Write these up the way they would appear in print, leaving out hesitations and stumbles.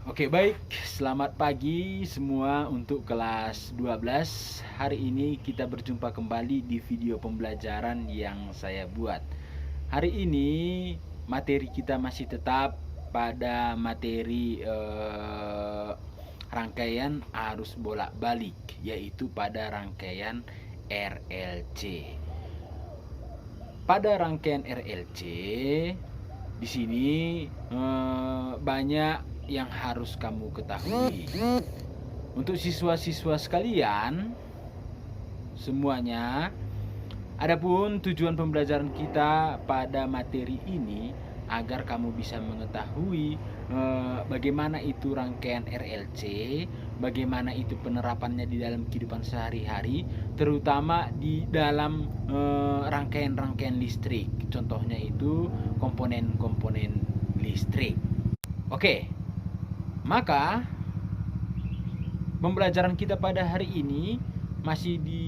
Oke, baik. Selamat pagi semua untuk kelas 12. Hari ini kita berjumpa kembali di video pembelajaran yang saya buat. Hari ini materi kita masih tetap pada materi rangkaian arus bolak-balik, yaitu pada rangkaian RLC. Pada rangkaian RLC di sini banyak yang harus kamu ketahui. Untuk siswa-siswa sekalian semuanya, adapun tujuan pembelajaran kita pada materi ini agar kamu bisa mengetahui bagaimana itu rangkaian RLC, bagaimana itu penerapannya di dalam kehidupan sehari-hari, terutama di dalam rangkaian-rangkaian listrik. Contohnya itu komponen-komponen listrik. Oke, maka pembelajaran kita pada hari ini masih di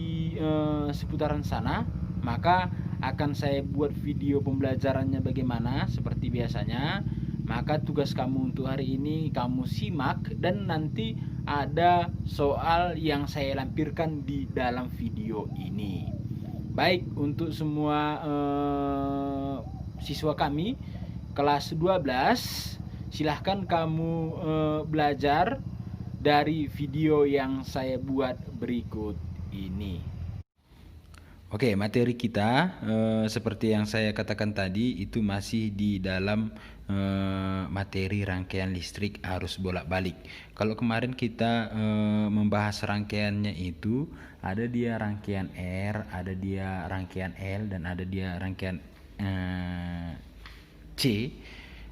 seputaran sana. Maka akan saya buat video pembelajarannya bagaimana seperti biasanya. Maka tugas kamu untuk hari ini kamu simak, dan nanti ada soal yang saya lampirkan di dalam video ini. Baik, untuk semua siswa kami kelas 12, silahkan kamu belajar dari video yang saya buat berikut ini. Oke, materi kita seperti yang saya katakan tadi itu masih di dalam materi rangkaian listrik arus bolak-balik. Kalau kemarin kita membahas rangkaiannya itu ada dia rangkaian R, ada dia rangkaian L, dan ada dia rangkaian C,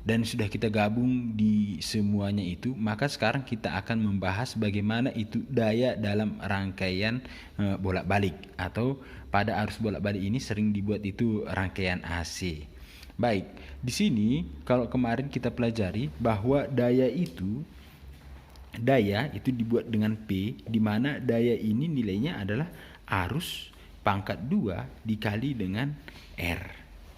dan sudah kita gabung di semuanya itu. Maka sekarang kita akan membahas bagaimana itu daya dalam rangkaian bolak-balik, atau pada arus bolak-balik ini sering dibuat itu rangkaian AC. Baik, di sini kalau kemarin kita pelajari bahwa daya itu dibuat dengan P, di mana daya ini nilainya adalah arus pangkat 2 dikali dengan R.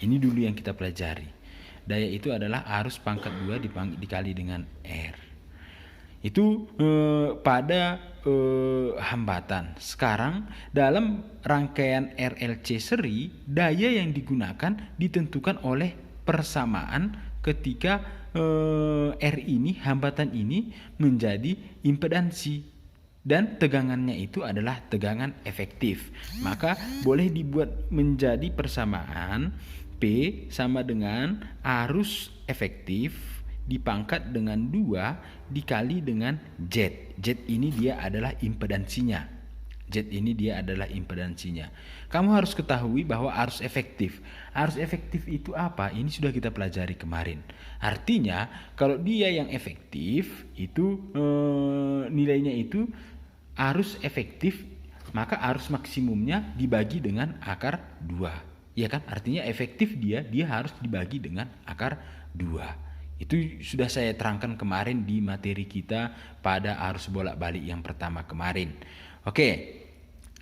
Ini dulu yang kita pelajari. Daya itu adalah arus pangkat 2 dikali dengan R. Itu pada hambatan. Sekarang dalam rangkaian RLC seri, daya yang digunakan ditentukan oleh persamaan ketika R ini, hambatan ini menjadi impedansi, dan tegangannya itu adalah tegangan efektif. Maka boleh dibuat menjadi persamaan P sama dengan arus efektif dipangkat dengan 2 dikali dengan Z. Z ini dia adalah impedansinya. Z ini dia adalah impedansinya. Kamu harus ketahui bahwa arus efektif itu apa? Ini sudah kita pelajari kemarin. Artinya kalau dia yang efektif itu nilainya itu arus efektif, maka arus maksimumnya dibagi dengan akar 2. Ya kan? Artinya efektif dia harus dibagi dengan akar 2. Itu sudah saya terangkan kemarin di materi kita pada arus bolak-balik yang pertama kemarin. Oke,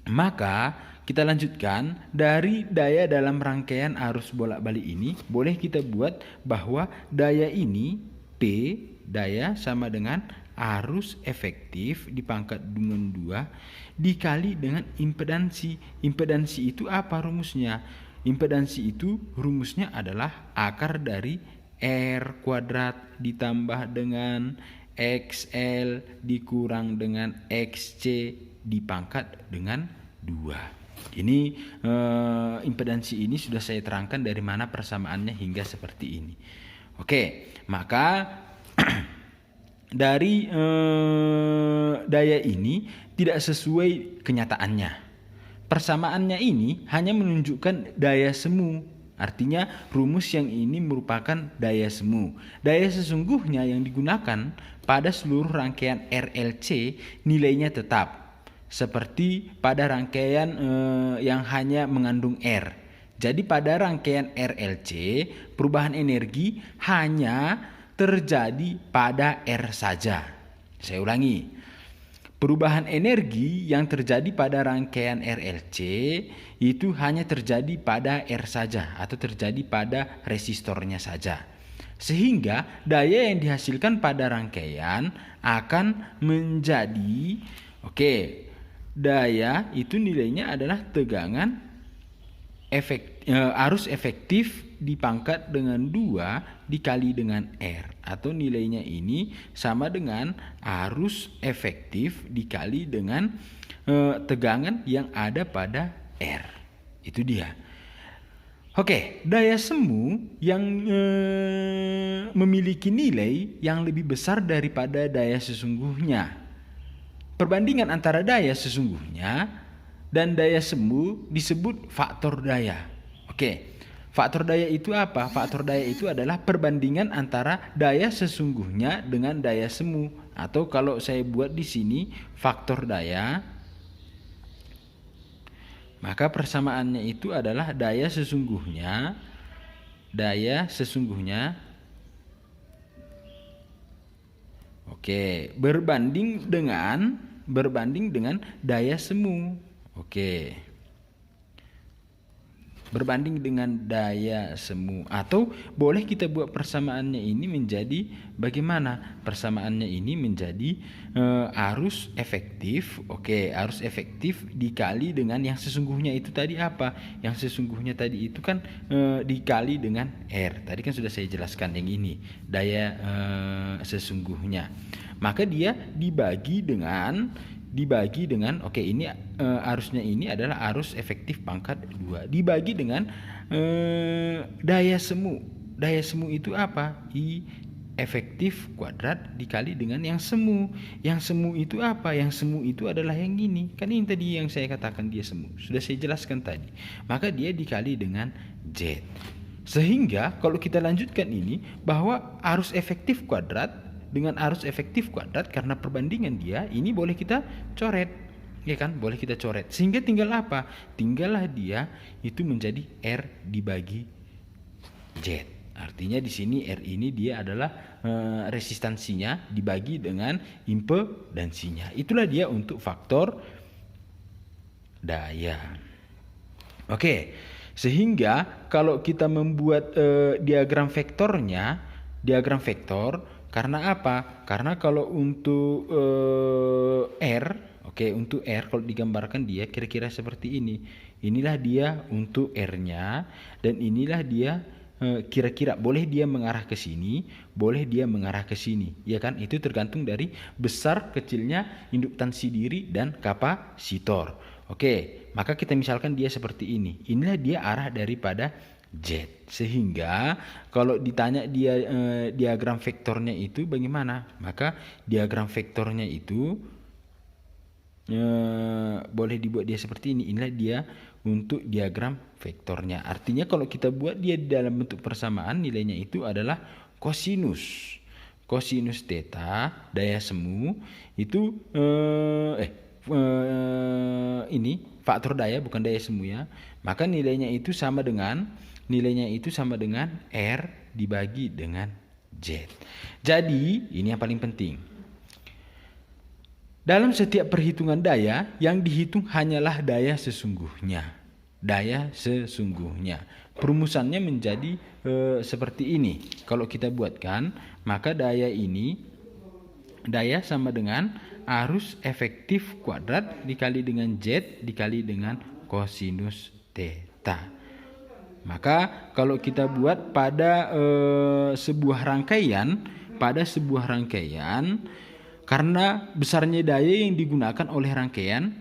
maka kita lanjutkan dari daya dalam rangkaian arus bolak-balik ini. Boleh kita buat bahwa daya ini P, daya sama dengan arus efektif dipangkat dengan 2 dikali dengan impedansi. Impedansi itu apa rumusnya? Impedansi itu rumusnya adalah akar dari R kuadrat ditambah dengan XL dikurang dengan XC dipangkat dengan 2. Ini impedansi ini sudah saya terangkan dari mana persamaannya hingga seperti ini. Oke, maka dari daya ini tidak sesuai kenyataannya. Persamaannya ini hanya menunjukkan daya semu. Artinya rumus yang ini merupakan daya semu. Daya sesungguhnya yang digunakan pada seluruh rangkaian RLC nilainya tetap, seperti pada rangkaian yang hanya mengandung R. Jadi pada rangkaian RLC perubahan energi hanya terjadi pada R saja. Saya ulangi. Perubahan energi yang terjadi pada rangkaian RLC itu hanya terjadi pada R saja, atau terjadi pada resistornya saja. Sehingga daya yang dihasilkan pada rangkaian akan menjadi, daya itu nilainya adalah tegangan arus efektif dipangkat dengan 2 dikali dengan R, atau nilainya ini sama dengan arus efektif dikali dengan tegangan yang ada pada R. Itu dia. Daya semu yang memiliki nilai yang lebih besar daripada daya sesungguhnya. Perbandingan antara daya sesungguhnya dan daya semu disebut faktor daya. Faktor daya itu apa? Faktor daya itu adalah perbandingan antara daya sesungguhnya dengan daya semu, atau kalau saya buat di sini faktor daya, maka persamaannya itu adalah daya sesungguhnya berbanding dengan daya semu. Berbanding dengan daya semu, atau boleh kita buat persamaannya ini menjadi bagaimana? Persamaannya ini menjadi arus efektif, arus efektif dikali dengan yang sesungguhnya itu tadi apa? Yang sesungguhnya tadi itu kan dikali dengan R. Tadi kan sudah saya jelaskan yang ini, daya sesungguhnya. Maka dia dibagi dengan ini arusnya ini adalah arus efektif pangkat 2 dibagi dengan daya semu. Daya semu itu apa? I efektif kuadrat dikali dengan yang semu. Yang semu itu apa? Yang semu itu adalah yang ini. Kan ini tadi yang saya katakan dia semu. Sudah saya jelaskan tadi. Maka dia dikali dengan Z. Sehingga kalau kita lanjutkan ini, bahwa arus efektif kuadrat dengan arus efektif kuadrat, karena perbandingan dia ini boleh kita coret, ya kan? Boleh kita coret. Sehingga tinggal apa? Tinggallah dia itu menjadi R dibagi Z. Artinya di sini R ini dia adalah resistansinya dibagi dengan impedansinya. Itulah dia untuk faktor daya. Sehingga kalau kita membuat diagram vektor, karena apa? Karena kalau untuk R, untuk R kalau digambarkan dia kira-kira seperti ini. Inilah dia untuk R-nya, dan inilah dia kira-kira boleh dia mengarah ke sini, boleh dia mengarah ke sini, ya kan? Itu tergantung dari besar kecilnya induktansi diri dan kapasitor. Maka kita misalkan dia seperti ini. Inilah dia arah daripada Z. Sehingga kalau ditanya dia diagram vektornya itu bagaimana, maka diagram vektornya itu boleh dibuat dia seperti ini. Inilah dia untuk diagram vektornya. Artinya kalau kita buat dia dalam bentuk persamaan, nilainya itu adalah kosinus theta daya semu itu ini faktor daya, bukan daya semu ya. Maka nilainya itu sama dengan R dibagi dengan Z. Jadi ini yang paling penting. Dalam setiap perhitungan daya, yang dihitung hanyalah daya sesungguhnya. Perumusannya menjadi seperti ini. Kalau kita buatkan, maka daya sama dengan arus efektif kuadrat dikali dengan Z dikali dengan kosinus theta. Maka kalau kita buat pada sebuah rangkaian, karena besarnya daya yang digunakan oleh rangkaian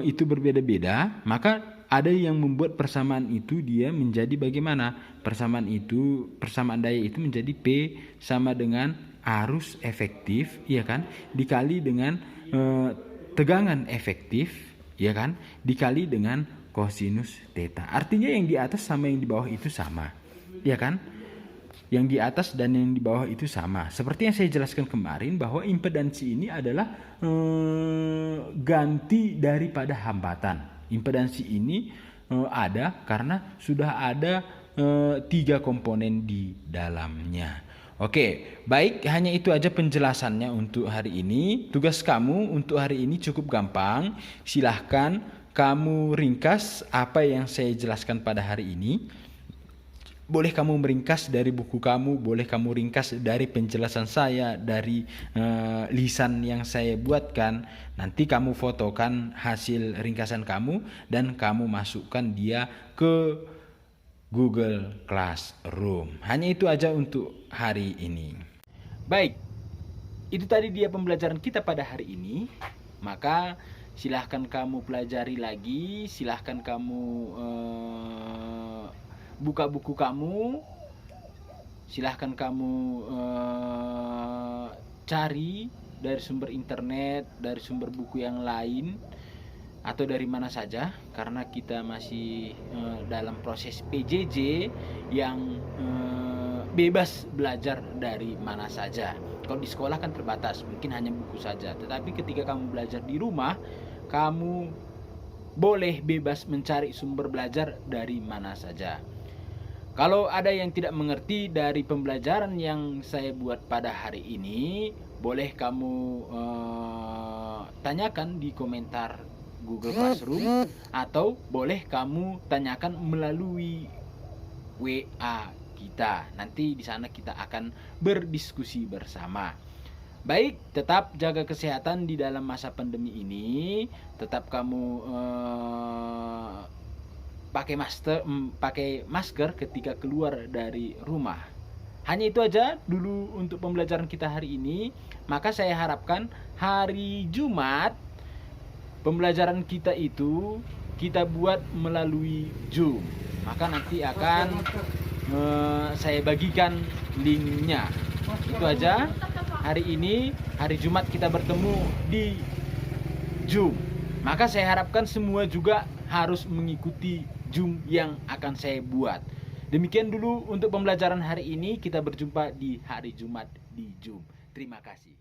itu berbeda-beda, maka ada yang membuat persamaan itu dia menjadi bagaimana? Persamaan daya itu menjadi P sama dengan arus efektif, ya kan? Dikali dengan tegangan efektif, ya kan? Dikali dengan kosinus theta. Artinya yang di atas sama yang di bawah itu sama, ya kan? Yang di atas dan yang di bawah itu sama. Seperti yang saya jelaskan kemarin, bahwa impedansi ini adalah ganti daripada hambatan. Impedansi ini ada karena sudah ada 3 komponen di dalamnya. Baik, hanya itu aja penjelasannya untuk hari ini. Tugas kamu untuk hari ini cukup gampang. Silahkan kamu ringkas apa yang saya jelaskan pada hari ini. boleh kamu meringkas dari buku kamu, boleh kamu ringkas dari penjelasan saya, dari lisan yang saya buatkan. Nanti kamu fotokan hasil ringkasan kamu dan kamu masukkan dia ke Google Classroom. Hanya itu aja untuk hari ini. Baik, itu tadi dia pembelajaran kita pada hari ini. Maka silahkan kamu pelajari lagi, silahkan kamu buka buku kamu, silahkan kamu cari dari sumber internet, dari sumber buku yang lain, atau dari mana saja, karena kita masih dalam proses PJJ yang bebas belajar dari mana saja. Kalau di sekolah kan terbatas, mungkin hanya buku saja. Tetapi ketika kamu belajar di rumah, kamu boleh bebas mencari sumber belajar dari mana saja. Kalau ada yang tidak mengerti dari pembelajaran yang saya buat pada hari ini, boleh kamu tanyakan di komentar Google Classroom, atau boleh kamu tanyakan melalui WA kita. Nanti di sana kita akan berdiskusi bersama. Baik, tetap jaga kesehatan di dalam masa pandemi ini. Tetap kamu pakai masker ketika keluar dari rumah. Hanya itu aja dulu untuk pembelajaran kita hari ini. Maka saya harapkan hari Jumat pembelajaran kita itu kita buat melalui Zoom. Maka nanti akan saya bagikan linknya. Itu aja. Hari ini, hari Jumat, kita bertemu di Zoom. Maka saya harapkan semua juga harus mengikuti Zoom yang akan saya buat. Demikian dulu untuk pembelajaran hari ini. Kita berjumpa di hari Jumat di Zoom. Terima kasih.